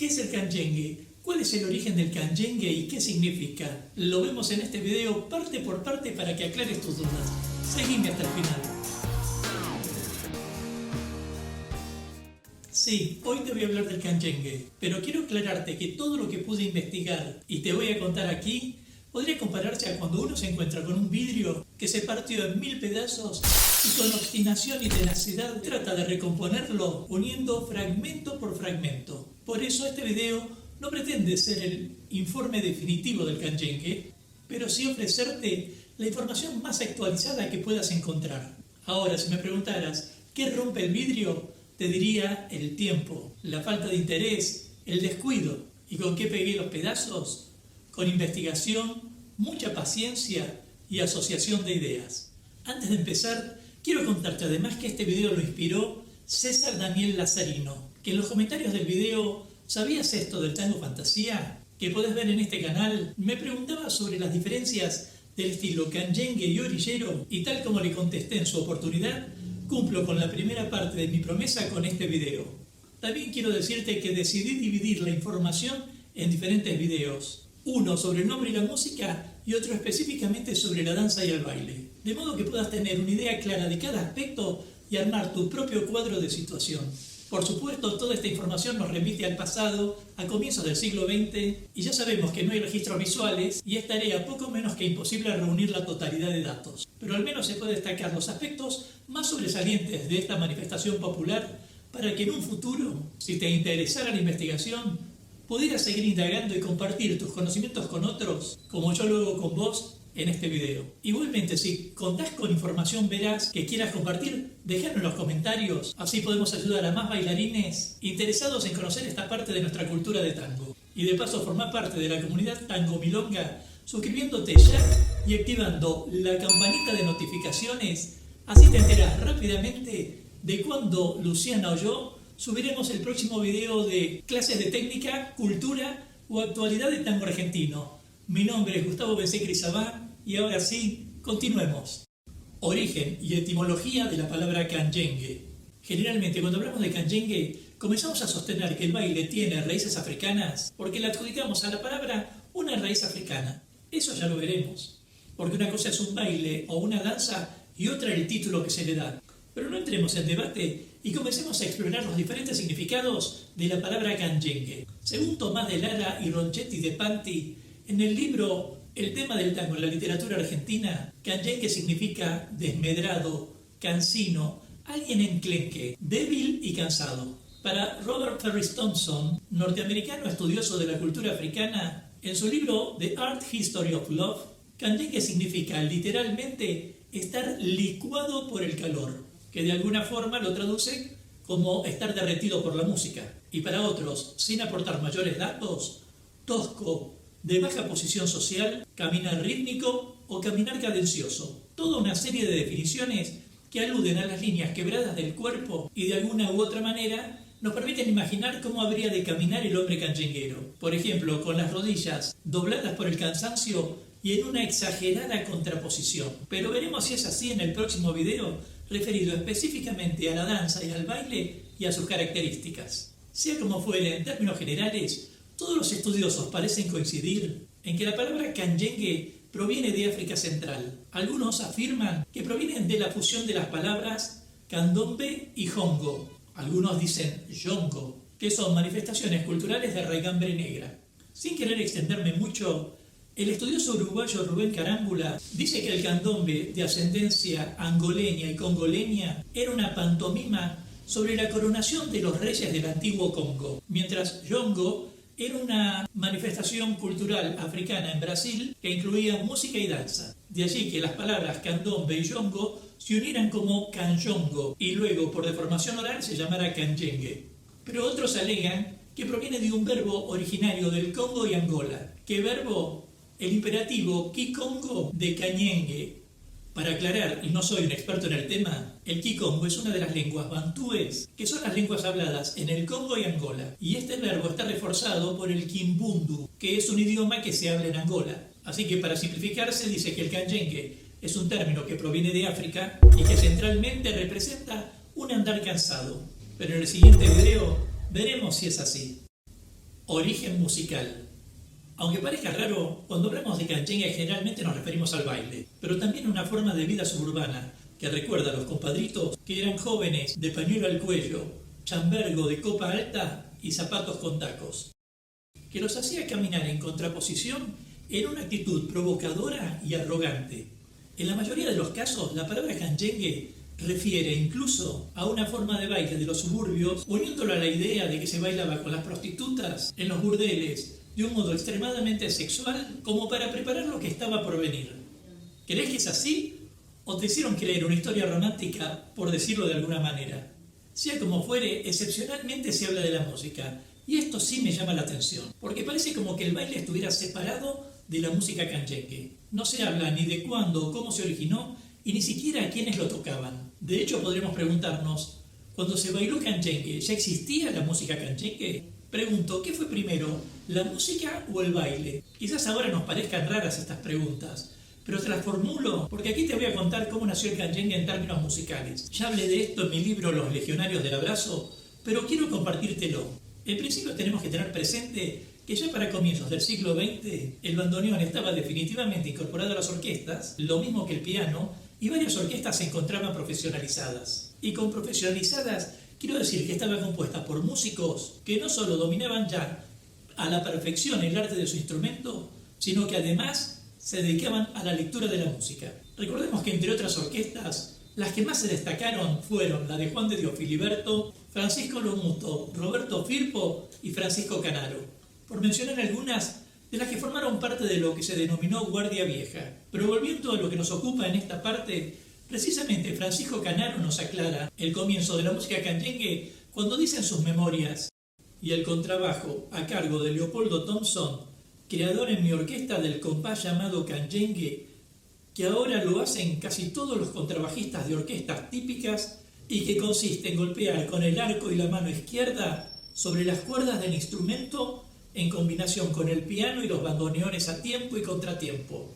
¿Qué es el canyengue? ¿Cuál es el origen del canyengue y qué significa? Lo vemos en este video parte por parte para que aclares tus dudas. Seguime hasta el final. Sí, hoy te voy a hablar del canyengue, pero quiero aclararte que todo lo que pude investigar y te voy a contar aquí podría compararse a cuando uno se encuentra con un vidrio que se partió en 1000 pedazos y con obstinación y tenacidad trata de recomponerlo uniendo fragmento por fragmento. Por eso este video no pretende ser el informe definitivo del canyengue, pero sí ofrecerte la información más actualizada que puedas encontrar. Ahora, si me preguntaras, ¿qué rompe el vidrio? Te diría el tiempo, la falta de interés, el descuido. ¿Y con qué pegué los pedazos? Con investigación, mucha paciencia y asociación de ideas. Antes de empezar, quiero contarte además que este video lo inspiró César Daniel Lazarino, que en los comentarios del video ¿sabías esto del tango fantasía? Que podés ver en este canal, me preguntaba sobre las diferencias del estilo canyengue y orillero y tal como le contesté en su oportunidad, cumplo con la primera parte de mi promesa con este video. También quiero decirte que decidí dividir la información en diferentes videos. Uno sobre el nombre y la música y otro específicamente sobre la danza y el baile. De modo que puedas tener una idea clara de cada aspecto y armar tu propio cuadro de situación. Por supuesto, toda esta información nos remite al pasado, a comienzos del siglo XX, y ya sabemos que no hay registros visuales y es tarea poco menos que imposible reunir la totalidad de datos. Pero al menos se puede destacar los aspectos más sobresalientes de esta manifestación popular para que en un futuro, si te interesara la investigación, pudieras seguir indagando y compartir tus conocimientos con otros, como yo lo hago con vos en este video. Igualmente, si contás con información veraz que quieras compartir, déjalo en los comentarios, así podemos ayudar a más bailarines interesados en conocer esta parte de nuestra cultura de tango. Y de paso formar parte de la comunidad Tango Milonga, suscribiéndote ya y activando la campanita de notificaciones, así te enteras rápidamente de cuando Luciana o yo subiremos el próximo video de clases de técnica, cultura o actualidad del tango argentino. Mi nombre es Gustavo Bencé-Crisabá y ahora sí, continuemos. Origen y etimología de la palabra canyengue. Generalmente cuando hablamos de canyengue comenzamos a sostener que el baile tiene raíces africanas porque le adjudicamos a la palabra una raíz africana. Eso ya lo veremos, porque una cosa es un baile o una danza y otra el título que se le da. Pero no entremos en debate y comencemos a explorar los diferentes significados de la palabra canyengue. Según Tomás de Lara y Ronchetti de Panti, en el libro El tema del tango en la literatura argentina, canyengue significa desmedrado, cansino, alguien enclenque, débil y cansado. Para Robert Ferris Thompson, norteamericano estudioso de la cultura africana, en su libro The Art History of Love, canyengue significa literalmente estar licuado por el calor, que de alguna forma lo traduce como estar derretido por la música. Y para otros, sin aportar mayores datos, tosco, de baja posición social, caminar rítmico o caminar cadencioso. Toda una serie de definiciones que aluden a las líneas quebradas del cuerpo y de alguna u otra manera nos permiten imaginar cómo habría de caminar el hombre canyenguero. Por ejemplo, con las rodillas dobladas por el cansancio y en una exagerada contraposición. Pero veremos si es así en el próximo video, referido específicamente a la danza y al baile y a sus características. Sea como fuere, en términos generales, todos los estudiosos parecen coincidir en que la palabra canyengue proviene de África Central. Algunos afirman que provienen de la fusión de las palabras candombe y jongo. Algunos dicen yongo, que son manifestaciones culturales de raigambre negra. Sin querer extenderme mucho, el estudioso uruguayo Rubén Carámbula dice que el candombe, de ascendencia angoleña y congoleña, era una pantomima sobre la coronación de los reyes del antiguo Congo, mientras yongo era una manifestación cultural africana en Brasil que incluía música y danza. De allí que las palabras candombe y yongo se unieran como canyongo y luego por deformación oral se llamara canyengue. Pero otros alegan que proviene de un verbo originario del Congo y Angola. ¿Qué verbo? El imperativo kikongo de canyengue. Para aclarar, y no soy un experto en el tema, el kikongo es una de las lenguas bantúes, que son las lenguas habladas en el Congo y Angola. Y este verbo está reforzado por el kimbundu, que es un idioma que se habla en Angola. Así que para simplificarse dice que el canyengue es un término que proviene de África y que centralmente representa un andar cansado. Pero en el siguiente video veremos si es así. Origen musical. Aunque parezca raro, cuando hablamos de canchengue generalmente nos referimos al baile, pero también a una forma de vida suburbana que recuerda a los compadritos que eran jóvenes de pañuelo al cuello, chambergo de copa alta y zapatos con tacos, que los hacía caminar en contraposición en una actitud provocadora y arrogante. En la mayoría de los casos, la palabra canchengue refiere incluso a una forma de baile de los suburbios, uniéndolo a la idea de que se bailaba con las prostitutas en los burdeles de un modo extremadamente sexual como para preparar lo que estaba por venir. ¿Crees que es así? ¿O te hicieron creer una historia romántica, por decirlo de alguna manera? Sea como fuere, excepcionalmente se habla de la música, y esto sí me llama la atención, porque parece como que el baile estuviera separado de la música canchengue. No se habla ni de cuándo o cómo se originó, y ni siquiera a quiénes lo tocaban. De hecho, podremos preguntarnos, ¿cuando se bailó canchengue, ya existía la música canchengue? Pregunto, ¿qué fue primero, la música o el baile? Quizás ahora nos parezcan raras estas preguntas, pero te las formulo porque aquí te voy a contar cómo nació el canchengue en términos musicales. Ya hablé de esto en mi libro Los Legionarios del Abrazo, pero quiero compartírtelo. En principio tenemos que tener presente que ya para comienzos del siglo XX el bandoneón estaba definitivamente incorporado a las orquestas, lo mismo que el piano, y varias orquestas se encontraban profesionalizadas. Y con profesionalizadas quiero decir que estaba compuesta por músicos que no solo dominaban ya a la perfección el arte de su instrumento, sino que además se dedicaban a la lectura de la música. Recordemos que entre otras orquestas, las que más se destacaron fueron la de Juan de Dios Filiberto, Francisco Lomuto, Roberto Firpo y Francisco Canaro, por mencionar algunas de las que formaron parte de lo que se denominó Guardia Vieja. Pero volviendo a lo que nos ocupa en esta parte, precisamente Francisco Canaro nos aclara el comienzo de la música canchengue cuando dice en sus memorias: y el contrabajo a cargo de Leopoldo Thompson, creador en mi orquesta del compás llamado canchengue, que ahora lo hacen casi todos los contrabajistas de orquestas típicas y que consiste en golpear con el arco y la mano izquierda sobre las cuerdas del instrumento en combinación con el piano y los bandoneones a tiempo y contratiempo,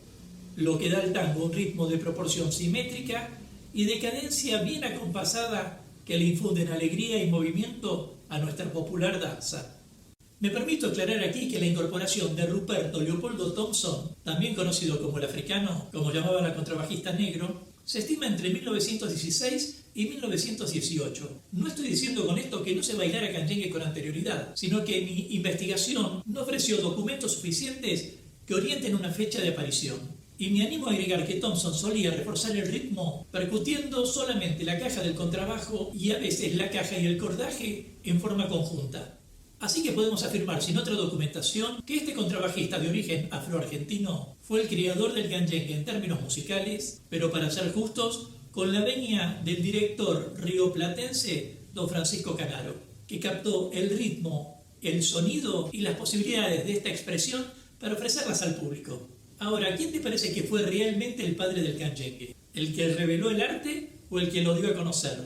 lo que da al tango un ritmo de proporción simétrica y de cadencia bien acompasada que le infunden alegría y movimiento a nuestra popular danza. Me permito aclarar aquí que la incorporación de Ruperto Leopoldo Thompson, también conocido como el africano, como llamaba la contrabajista negro, se estima entre 1916 y 1918. No estoy diciendo con esto que no se bailara canchengue con anterioridad, sino que mi investigación no ofreció documentos suficientes que orienten una fecha de aparición. Y me animo a agregar que Thompson solía reforzar el ritmo percutiendo solamente la caja del contrabajo y a veces la caja y el cordaje en forma conjunta. Así que podemos afirmar sin otra documentación que este contrabajista de origen afroargentino fue el creador del canchengue en términos musicales, pero para ser justos, con la venia del director rioplatense don Francisco Canaro, que captó el ritmo, el sonido y las posibilidades de esta expresión para ofrecerlas al público. Ahora, ¿quién te parece que fue realmente el padre del canchengue? ¿El que reveló el arte o el que lo dio a conocer?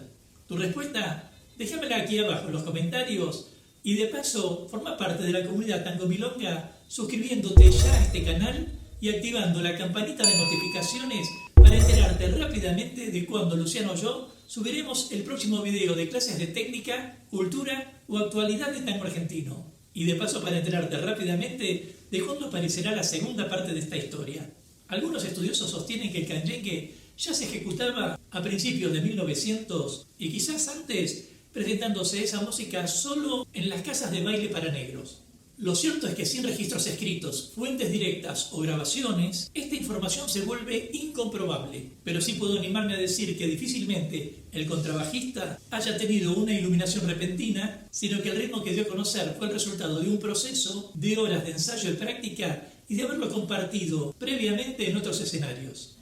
Tu respuesta, déjamela aquí abajo en los comentarios. Y de paso, forma parte de la comunidad Tango Milonga suscribiéndote ya a este canal y activando la campanita de notificaciones para enterarte rápidamente de cuando Luciano o yo subiremos el próximo video de clases de técnica, cultura o actualidad de tango argentino. Y de paso para enterarte rápidamente de cuándo aparecerá la segunda parte de esta historia. Algunos estudiosos sostienen que el canchengue ya se ejecutaba a principios de 1900 y quizás antes, presentándose esa música solo en las casas de baile para negros. Lo cierto es que sin registros escritos, fuentes directas o grabaciones, esta información se vuelve incomprobable, pero sí puedo animarme a decir que difícilmente el contrabajista haya tenido una iluminación repentina, sino que el ritmo que dio a conocer fue el resultado de un proceso de horas de ensayo y práctica y de haberlo compartido previamente en otros escenarios.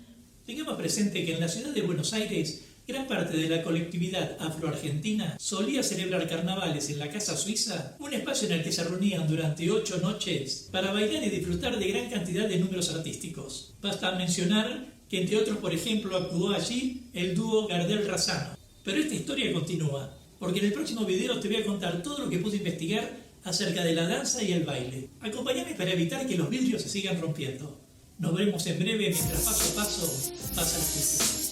Tengamos presente que en la ciudad de Buenos Aires gran parte de la colectividad afroargentina solía celebrar carnavales en la Casa Suiza, un espacio en el que se reunían durante 8 noches para bailar y disfrutar de gran cantidad de números artísticos. Basta mencionar que entre otros, por ejemplo, actuó allí el dúo Gardel-Razzano. Pero esta historia continúa, porque en el próximo video te voy a contar todo lo que pude investigar acerca de la danza y el baile. Acompáñame para evitar que los vidrios se sigan rompiendo. Nos vemos en breve mientras paso a paso pasa la cultura.